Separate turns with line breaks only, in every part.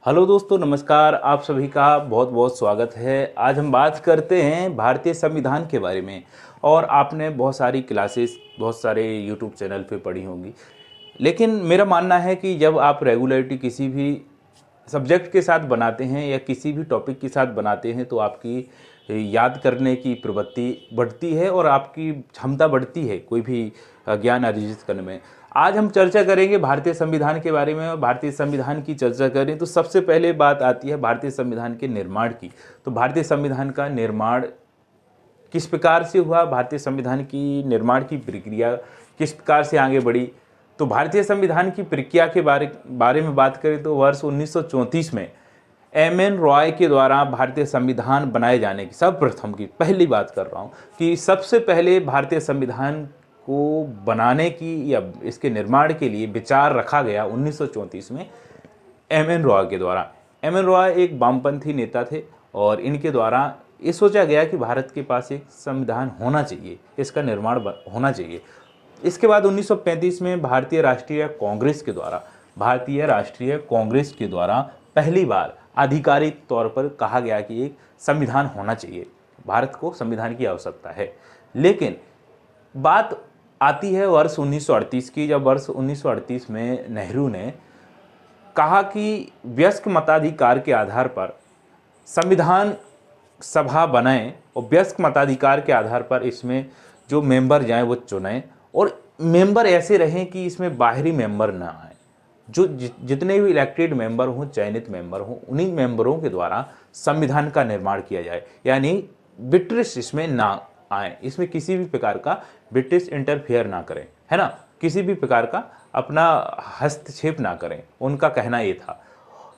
Hello दोस्तों, नमस्कार। आप सभी का बहुत बहुत स्वागत है। आज हम बात करते हैं भारतीय संविधान के बारे में। और आपने बहुत सारी क्लासेस, बहुत सारे यूट्यूब चैनल पे पढ़ी होंगी, लेकिन मेरा मानना है कि जब आप रेगुलरिटी किसी भी सब्जेक्ट के साथ बनाते हैं या किसी भी टॉपिक के साथ बनाते हैं तो आपकी याद करने की प्रवृत्ति बढ़ती है और आपकी क्षमता बढ़ती है कोई भी ज्ञान अर्जित करने में। आज हम चर्चा करेंगे भारतीय संविधान के बारे में। और भारतीय संविधान की चर्चा करें तो सबसे पहले बात आती है भारतीय संविधान के निर्माण की। तो भारतीय संविधान का निर्माण किस प्रकार से हुआ, भारतीय संविधान की निर्माण की प्रक्रिया किस प्रकार से आगे बढ़ी। तो भारतीय संविधान की प्रक्रिया के बारे में बात करें तो वर्ष 1934 में एम.एन. रॉय के द्वारा भारतीय संविधान बनाए जाने की, सर्वप्रथम की पहली बात कर रहा हूँ कि सबसे पहले भारतीय संविधान को बनाने की या इसके निर्माण के लिए विचार रखा गया 1934 में एम.एन. रॉय के द्वारा। एम.एन. रॉय एक वामपंथी नेता थे और इनके द्वारा ये सोचा गया कि भारत के पास एक संविधान होना चाहिए, इसका निर्माण होना चाहिए। इसके बाद 1935 में भारतीय राष्ट्रीय कांग्रेस के द्वारा पहली बार आधिकारिक तौर पर कहा गया कि एक संविधान होना चाहिए, भारत को संविधान की आवश्यकता है। लेकिन बात आती है वर्ष 1938 की, जब वर्ष 1938 में नेहरू ने कहा कि वयस्क मताधिकार के आधार पर संविधान सभा बनाएं और वयस्क मताधिकार के आधार पर इसमें जो मेंबर जाएं वो चुनें और मेंबर ऐसे रहें कि इसमें बाहरी मेंबर ना आए। जो जितने भी इलेक्टेड मेंबर हों, चयनित मेंबर हों, उन्हीं मेंबरों के द्वारा संविधान का निर्माण किया जाए, यानी ब्रिटिश इसमें ना आए, इसमें किसी भी प्रकार का ब्रिटिश इंटरफेयर ना करें, है ना, किसी भी प्रकार का अपना हस्तक्षेप ना करें, उनका कहना ये था।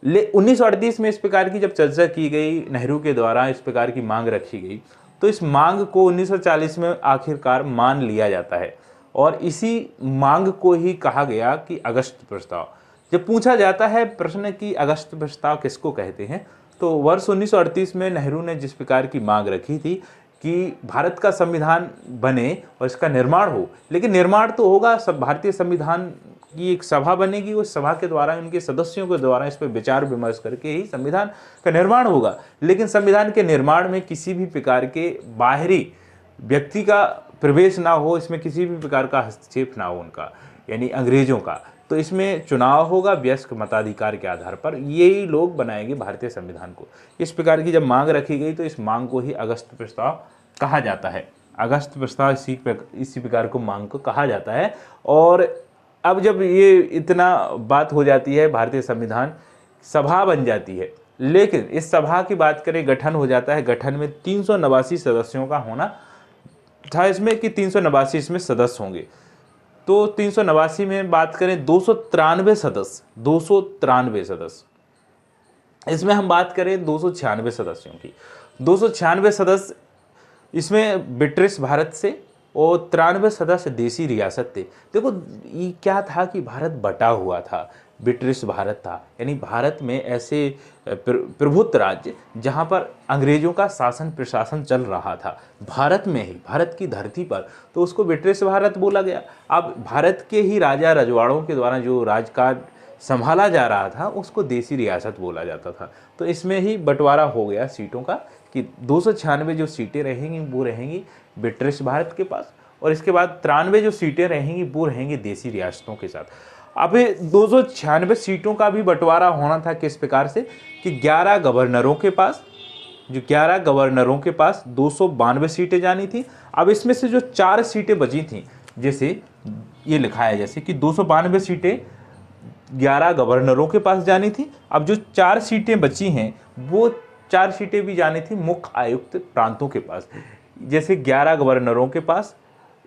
1938 में इस प्रकार की जब चर्चा की गई, नेहरू के द्वारा इस प्रकार की मांग रखी गई, तो इस मांग को 1940 में आखिरकार मान लिया जाता है और इसी मांग को ही कहा गया कि अगस्त प्रस्ताव। जब पूछा जाता है प्रश्न कि अगस्त प्रस्ताव किसको कहते हैं, तो वर्ष 1938 में नेहरू ने जिस प्रकार की मांग रखी थी कि भारत का संविधान बने और इसका निर्माण हो, लेकिन निर्माण तो होगा, सब भारतीय संविधान की एक सभा बनेगी, उस सभा के द्वारा, उनके सदस्यों के द्वारा इस पर विचार विमर्श करके ही संविधान का निर्माण होगा। लेकिन संविधान के निर्माण में किसी भी प्रकार के बाहरी व्यक्ति का प्रवेश ना हो, इसमें किसी भी प्रकार का हस्तक्षेप ना हो उनका, यानी अंग्रेजों का। तो इसमें चुनाव होगा वयस्क मताधिकार के आधार पर, यही लोग बनाएंगे भारतीय संविधान को। इस प्रकार की जब मांग रखी गई तो इस मांग को ही अगस्त प्रस्ताव कहा जाता है। अगस्त प्रस्ताव इसी प्रकार को मांग को कहा जाता है। और अब जब ये इतना बात हो जाती है, भारतीय संविधान सभा बन जाती है, लेकिन इस सभा की बात करें, गठन हो जाता है। गठन में 389 सदस्यों का होना था इसमें, कि 389 इसमें सदस्य होंगे। तो 389 में बात करें 293 सदस्य, इसमें हम बात करें 296 सदस्यों की। 296 सदस्य इसमें ब्रिटिश भारत से और 93 सदस्य देसी रियासत थे। देखो ये क्या था कि भारत बटा हुआ था, ब्रिटिश भारत था, यानी भारत में ऐसे प्रभुत्व राज्य जहाँ पर अंग्रेजों का शासन प्रशासन चल रहा था, भारत में ही, भारत की धरती पर, तो उसको ब्रिटिश भारत बोला गया। अब भारत के ही राजा रजवाड़ों के द्वारा जो राजकाज संभाला जा रहा था उसको देसी रियासत बोला जाता था। तो इसमें ही बंटवारा हो गया सीटों का कि 296 जो सीटें रहेंगी वो रहेंगी ब्रिटिश भारत के पास, और इसके बाद 93 जो सीटें रहेंगी वो रहेंगी देसी रियासतों के साथ। अब 296 सीटों का भी बंटवारा होना था किस प्रकार से कि 11 गवर्नरों के पास, 292 सीटें जानी थी। अब इसमें से जो 4 सीटें बची थी, जैसे ये लिखा है, जैसे कि 292 सीटें 11 गवर्नरों के पास जानी थी। अब जो 4 सीटें बची हैं वो 4 सीटें भी जानी थी मुख्य आयुक्त प्रांतों के पास। जैसे 11 गवर्नरों के पास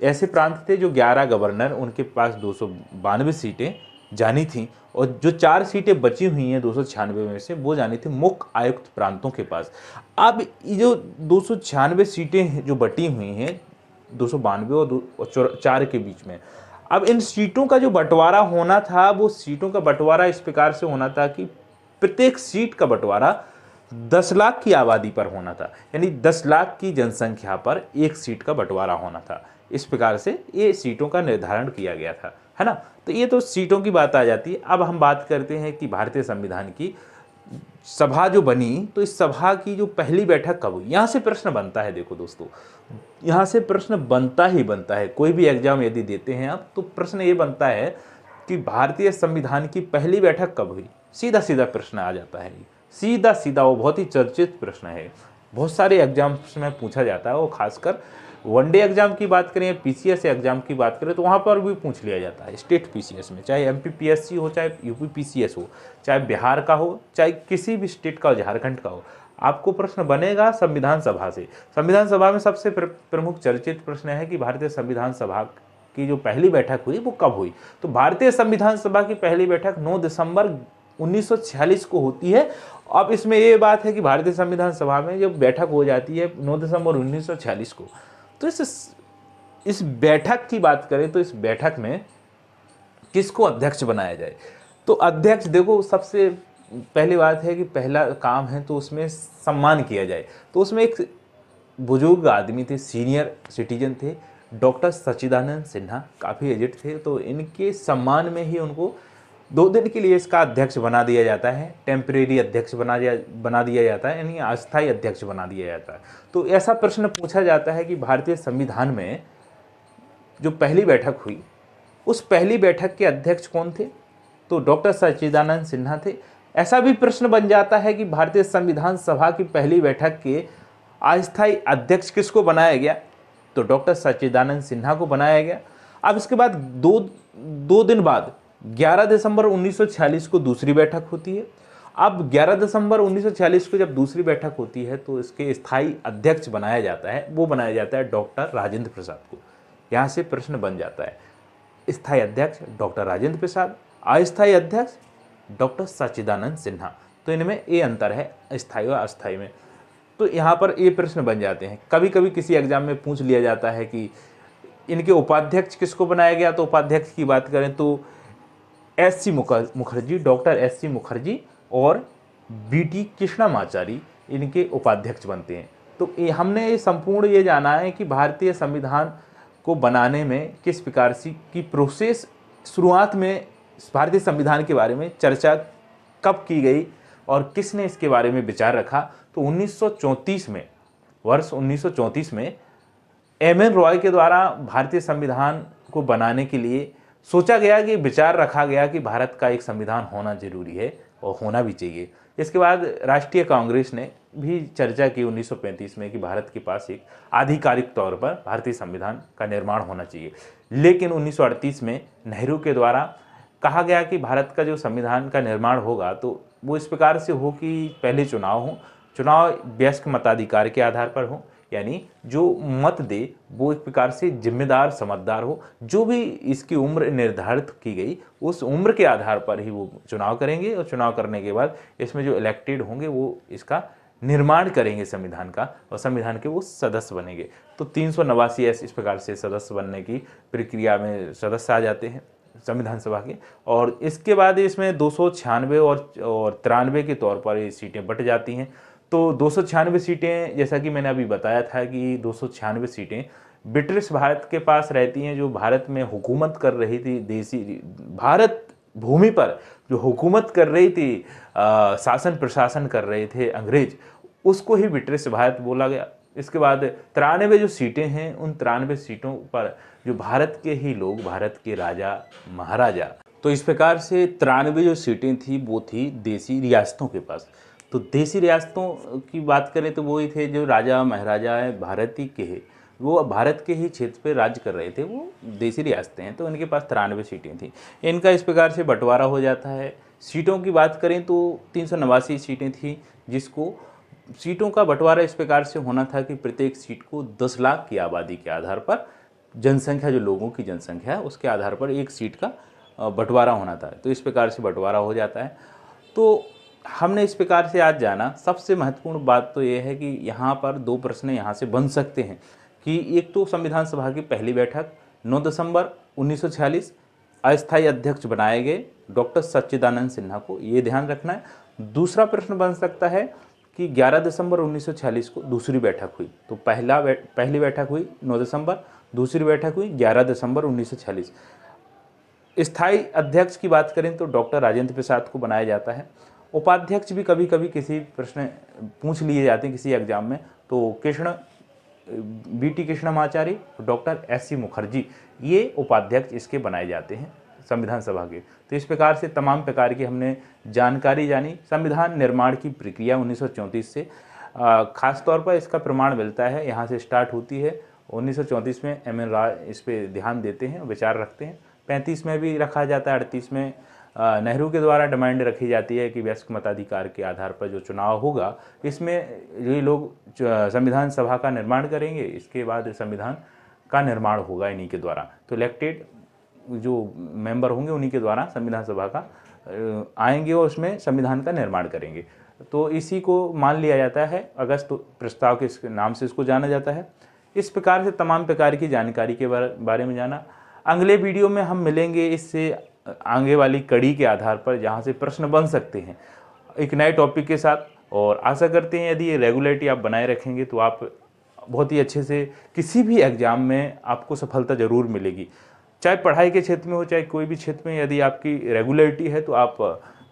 ऐसे प्रांत थे जो 11 गवर्नर, उनके पास 292 सीटें जानी थी, और जो 4 सीटें बची हुई हैं 296 में से वो जानी थी मुख्य आयुक्त प्रांतों के पास। अब ये जो 296 सीटें जो बटी हुई हैं 292 और 4 के बीच में, अब इन सीटों का जो बंटवारा होना था, वो सीटों का बंटवारा इस प्रकार से होना था कि प्रत्येक सीट का बंटवारा 10 लाख की आबादी पर होना था, यानी 10 लाख की जनसंख्या पर एक सीट का बंटवारा होना था। इस प्रकार से ये सीटों का निर्धारण किया गया था, है ना। तो ये तो सीटों की बात आ जाती है। अब हम बात करते हैं कि भारतीय संविधान की सभा जो बनी, तो इस सभा की जो पहली बैठक कब हुई, यहाँ से प्रश्न बनता है। देखो दोस्तों, यहाँ से प्रश्न बनता ही बनता है। कोई भी एग्जाम यदि देते हैं आप, तो प्रश्न ये बनता है कि भारतीय संविधान की पहली बैठक कब हुई। सीधा सीधा प्रश्न आ जाता है, सीधा सीधा। वो बहुत ही चर्चित प्रश्न है, बहुत सारे एग्जाम्स में पूछा जाता है। वो खासकर वनडे एग्जाम की बात करें, पीसीएस एग्जाम की बात करें, तो वहाँ पर भी पूछ लिया जाता है। स्टेट पीसीएस में, चाहे एमपीपीएससी हो, चाहे यूपी पीसीएस हो, चाहे बिहार का हो, चाहे किसी भी स्टेट का हो, झारखंड का हो, आपको प्रश्न बनेगा संविधान सभा से। संविधान सभा में सबसे प्रमुख चर्चित प्रश्न है कि भारतीय संविधान सभा की जो पहली बैठक हुई वो कब हुई। तो भारतीय संविधान सभा की पहली बैठक 9 दिसंबर 1946 को होती है। अब इसमें ये बात है कि भारतीय संविधान सभा में जब बैठक हो जाती है 9 दिसंबर 1946 को, तो इस बैठक की बात करें तो इस बैठक में किसको अध्यक्ष बनाया जाए। तो अध्यक्ष, देखो सबसे पहली बात है कि पहला काम है तो उसमें सम्मान किया जाए। तो उसमें एक बुजुर्ग आदमी थे, सीनियर सिटीजन थे, डॉक्टर सच्चिदानंद सिन्हा, काफ़ी एजेड थे। तो इनके सम्मान में ही उनको 2 दिन के लिए इसका अध्यक्ष बना दिया जाता है, टेम्परेरी अध्यक्ष बना दिया जाता है, यानी अस्थायी अध्यक्ष बना दिया जाता है। तो ऐसा प्रश्न पूछा जाता है कि भारतीय संविधान में जो पहली बैठक हुई, उस पहली बैठक के अध्यक्ष कौन थे। तो डॉक्टर सच्चिदानंद सिन्हा थे। ऐसा भी प्रश्न बन जाता है कि भारतीय संविधान सभा की पहली बैठक के अस्थायी अध्यक्ष किसको बनाया गया। तो डॉक्टर सच्चिदानंद सिन्हा को बनाया गया। अब इसके बाद दो दिन बाद 11 दिसंबर 1946 को दूसरी बैठक होती है। अब 11 दिसंबर 1946 को जब दूसरी बैठक होती है तो इसके स्थायी अध्यक्ष बनाया जाता है, वो बनाया जाता है डॉक्टर राजेंद्र प्रसाद को। यहाँ से प्रश्न बन जाता है, स्थायी अध्यक्ष डॉक्टर राजेंद्र प्रसाद, अस्थायी अध्यक्ष डॉक्टर सच्चिदानंद सिन्हा। तो इनमें ये अंतर है स्थायी और अस्थायी में। तो यहाँ पर ये प्रश्न बन जाते हैं। कभी कभी किसी एग्जाम में पूछ लिया जाता है कि इनके उपाध्यक्ष किसको बनाया गया। तो उपाध्यक्ष की बात करें तो SC. Mukherjee, doctor SC. Mukherjee और बी.टी. कृष्णमाचारी इनके उपाध्यक्ष बनते हैं। तो हमने ये संपूर्ण ये जाना है कि भारतीय संविधान को बनाने में किस प्रकार की प्रोसेस, शुरुआत में भारतीय संविधान के बारे में चर्चा कब की गई और किसने इसके बारे में विचार रखा। तो 1934 में, वर्ष 1934 में एम.एन. रॉय के द्वारा भारतीय संविधान को बनाने के लिए सोचा गया, कि विचार रखा गया कि भारत का एक संविधान होना जरूरी है और होना भी चाहिए। इसके बाद राष्ट्रीय कांग्रेस ने भी चर्चा की 1935 में कि भारत के पास एक आधिकारिक तौर पर भारतीय संविधान का निर्माण होना चाहिए। लेकिन 1938 में नेहरू के द्वारा कहा गया कि भारत का जो संविधान का निर्माण होगा तो वो इस प्रकार से हो कि पहले चुनाव हो, चुनाव वयस्क मताधिकार के आधार पर हो, यानी जो मत दे वो एक प्रकार से जिम्मेदार समझदार हो। जो भी इसकी उम्र निर्धारित की गई उस उम्र के आधार पर ही वो चुनाव करेंगे, और चुनाव करने के बाद इसमें जो इलेक्टेड होंगे वो इसका निर्माण करेंगे संविधान का, और संविधान के वो सदस्य बनेंगे। तो 389 इस प्रकार से सदस्य बनने की प्रक्रिया में सदस्य आ जाते हैं संविधान सभा के। और इसके बाद इसमें 296 और 93 के तौर पर ये सीटें बट जाती हैं। तो 296 सीटें, जैसा कि मैंने अभी बताया था कि 296 सीटें ब्रिटिश भारत के पास रहती हैं, जो भारत में हुकूमत कर रही थी, देसी भारत भूमि पर जो हुकूमत कर रही थी, शासन प्रशासन कर रहे थे अंग्रेज, उसको ही ब्रिटिश भारत बोला गया। इसके बाद 93 जो सीटें हैं, उन 93 सीटों पर जो भारत के ही लोग, भारत के राजा महाराजा, तो इस प्रकार से 93 जो सीटें थी वो थी देसी रियासतों के पास। तो देसी रियासतों की बात करें तो वो ही थे जो राजा महाराजा भारत ही के हैं, वो भारत के ही क्षेत्र पे राज्य कर रहे थे, वो देसी रियासतें हैं। तो इनके पास 93 सीटें थी। इनका इस प्रकार से बंटवारा हो जाता है। सीटों की बात करें तो 389 सीटें थी, जिसको सीटों का बंटवारा इस प्रकार से होना था कि प्रत्येक सीट को 10 लाख की आबादी के आधार पर, जनसंख्या जो लोगों की जनसंख्या है उसके आधार पर एक सीट का बंटवारा होना था। तो इस प्रकार से बंटवारा हो जाता है। तो हमने इस प्रकार से आज जाना। सबसे महत्वपूर्ण बात तो ये है कि यहाँ पर 2 प्रश्न यहाँ से बन सकते हैं कि एक तो संविधान सभा की पहली बैठक 9 दिसंबर 1946, अस्थायी अध्यक्ष बनाए गए डॉक्टर सच्चिदानंद सिन्हा को, ये ध्यान रखना है। दूसरा प्रश्न बन सकता है कि 11 दिसंबर 1946 को दूसरी बैठक हुई। तो पहली बैठक हुई 9 दिसंबर, दूसरी बैठक हुई 11 दिसंबर 1946। स्थायी अध्यक्ष की बात करें तो डॉक्टर राजेंद्र प्रसाद को बनाया जाता है। उपाध्यक्ष भी कभी कभी किसी प्रश्न पूछ लिए जाते हैं किसी एग्जाम में, तो BT Krishnamachari, doctor SC Mukherjee, ये उपाध्यक्ष इसके बनाए जाते हैं संविधान सभा के। तो इस प्रकार से तमाम प्रकार की हमने जानकारी जानी संविधान निर्माण की प्रक्रिया 1934 से। खास तौर पर इसका प्रमाण मिलता है, यहाँ से स्टार्ट होती है। 1934 में MN राय इस पर ध्यान देते हैं, विचार रखते हैं। 35 में भी रखा जाता है। 38 में नेहरू के द्वारा डिमांड रखी जाती है कि वयस्क मताधिकार के आधार पर जो चुनाव होगा, इसमें ये लोग संविधान सभा का निर्माण करेंगे। इसके बाद संविधान का निर्माण होगा इन्हीं के द्वारा। तो इलेक्टेड जो मेंबर होंगे उन्हीं के द्वारा संविधान सभा का आएंगे और उसमें संविधान का निर्माण करेंगे। तो इसी को मान लिया जाता है, अगस्त प्रस्ताव के नाम से इसको जाना जाता है। इस प्रकार से तमाम प्रकार की जानकारी के बारे में जाना। अगले वीडियो में हम मिलेंगे इससे आगे वाली कड़ी के आधार पर, जहाँ से प्रश्न बन सकते हैं एक नए टॉपिक के साथ। और आशा करते हैं यदि ये रेगुलरिटी आप बनाए रखेंगे तो आप बहुत ही अच्छे से किसी भी एग्जाम में आपको सफलता ज़रूर मिलेगी, चाहे पढ़ाई के क्षेत्र में हो चाहे कोई भी क्षेत्र में। यदि आपकी रेगुलरिटी है तो आप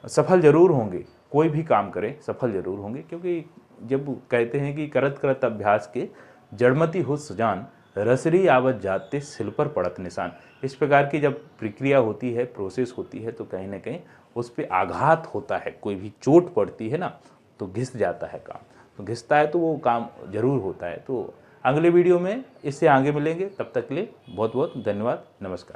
सफल ज़रूर होंगे, कोई भी काम करें सफल ज़रूर होंगे। क्योंकि जब कहते हैं कि करत करत अभ्यास के जड़मती हो सुजान, रसरी आवत जाते सिल पर पड़त निशान। इस प्रकार की जब प्रक्रिया होती है, प्रोसेस होती है, तो कहीं ना कहीं उस पर आघात होता है। कोई भी चोट पड़ती है ना, तो घिस जाता है काम, तो घिसता है तो वो काम जरूर होता है। तो अगले वीडियो में इससे आगे मिलेंगे, तब तक के लिए बहुत बहुत धन्यवाद, नमस्कार।